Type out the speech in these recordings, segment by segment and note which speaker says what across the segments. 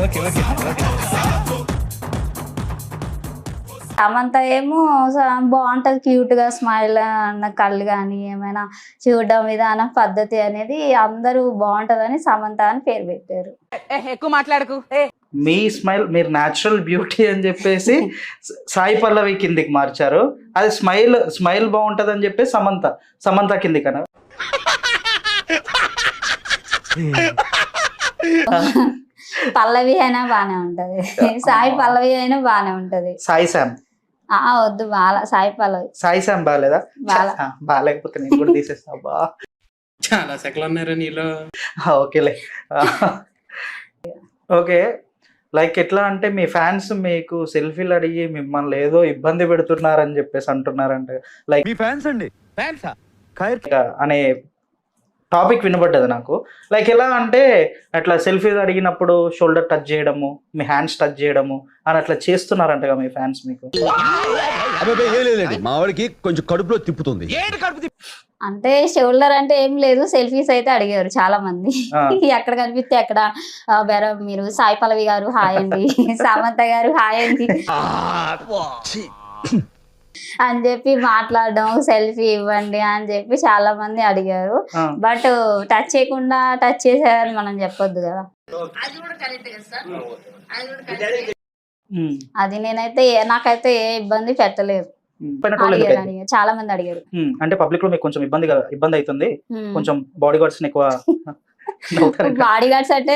Speaker 1: Okay okay okay.
Speaker 2: Samantha ఏమో బాగుంటది, cute గా స్మైల్ అన్న కళ్ళు కానీ ఏమైనా చూడడం విధానం పద్ధతి అనేది అందరూ బాగుంటదని సమంత అని పేరు పెట్టారు.
Speaker 3: ఎక్కువ మాట్లాడకు.
Speaker 1: మీ స్మైల్ మీరు న్యాచురల్ బ్యూటీ అని చెప్పేసి సాయి పల్లవి కిందికి మార్చారు. అది స్మైల్ బాగుంటది అని చెప్పేసి సమంత కిందికి అన్నారు.
Speaker 2: పల్లవి అయినా బానే ఉంటది, సాయి పల్లవి అయినా బానే ఉంటది.
Speaker 1: సాయి శామ్
Speaker 2: వద్దు సాయి పల్లవి.
Speaker 1: సాయి శామ్ బాగాలేదా?
Speaker 2: బాల.
Speaker 1: బాగాలేకపోతే నేను కూడా తీసేస్తా బా.
Speaker 4: చాలా సెకలు అన్నారు నీలో.
Speaker 1: ఓకేలే. ఓకే, లైక్ ఎట్లా అంటే మీ ఫ్యాన్స్ మీకు సెల్ఫీలు అడిగి మిమ్మల్ని ఏదో ఇబ్బంది పెడుతున్నారని చెప్పేసి అంటున్నారంట. లైక్
Speaker 5: మీ ఫ్యాన్స్ అండి? ఫ్యాన్సా?
Speaker 1: అనే టాపిక్ వినబడ్డది నాకు. లైక్ ఎలా అంటే అట్లా సెల్ఫీస్ అడిగినప్పుడు షోల్డర్ టచ్ చేయడము, మీ హ్యాండ్స్ టచ్ చేయడము అని అట్లా చేస్తున్నారంటగా మీ ఫ్యాన్స్ మీకు?
Speaker 5: మా వాడికి కొంచెం కడుపులో తిప్పుతుంది.
Speaker 2: అంటే షోల్డర్ అంటే ఏం లేదు, సెల్ఫీస్ అయితే అడిగారు చాలా మంది. ఎక్కడ కనిపిస్తే అక్కడ మీరు సాయి పల్లవి గారు హాయ్ అండి, సమంత గారు హాయ్ అండి అని చెప్పి మాట్లాడడం, సెల్ఫీ ఇవ్వండి అని చెప్పి చాలా మంది అడిగారు. బట్ టచ్ చేయకుండా టచ్ చేశారని మనం చెప్పొద్దు కదా. అది నాకైతే ఏ ఇబ్బంది పెట్టలేదు. చాలా మంది అడిగారు.
Speaker 1: అంటే పబ్లిక్ లో మీకు కొంచెం ఇబ్బంది అవుతుంది, కొంచెం బాడీ గార్డ్స్ ఎక్కువ
Speaker 2: బాడీ గార్డ్స్ అంటే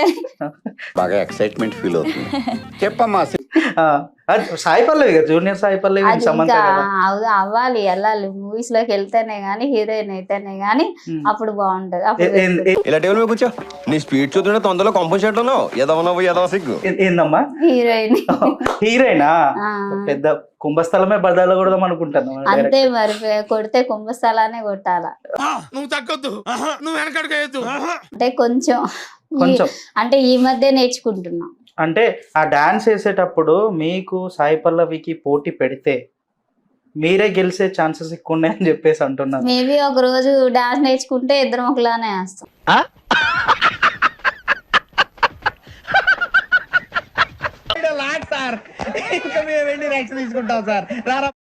Speaker 5: బాగా ఎక్సైట్మెంట్ ఫీల్ అవుతుంది. చెప్పమ్మా.
Speaker 1: సాయి పల్లవి కదా, జూనియర్ సాయి పల్లవి
Speaker 2: అవ్వాలి, వెళ్ళాలి మూవీస్ లోకి వెళ్తేనే గానీ, హీరోయిన్ అయితేనే గానీ అప్పుడు బాగుంటది.
Speaker 5: ఇలా టేబుల్ మీద కూర్చో. నీ స్పీడ్ చూస్తుంటే తొందరలో కంపల్సెట్ ఏదో సిగ్గు.
Speaker 1: ఏందమ్మా హీరోయినా? పెద్ద కుంభస్థలమే బదలకూడదాం అనుకుంటాను.
Speaker 2: అంతే మరి, కొడితే కుంభస్థలానే కొట్టాలా.
Speaker 4: నువ్వు తగ్గొద్దు, నువ్వు వెనకడుకోవద్దు.
Speaker 2: అంటే కొంచెం అంటే ఈ మధ్య నేర్చుకుంటున్నా.
Speaker 1: అంటే ఆ డాన్స్ వేసేటప్పుడు మీకు సాయి పల్లవికి పోటీ పెడితే మీరే గెలిచే ఛాన్సెస్ ఎక్కువ ఉన్నాయని చెప్పేసి అంటున్నారు.
Speaker 2: మేబీ ఒక రోజు డాన్స్ నేర్చుకుంటే ఇద్దరం ఒకలానే వేస్తాం.
Speaker 4: సార్ ఇంకా మేము వెళ్ళి రైట్స్ తీసుకుంటాం సార్.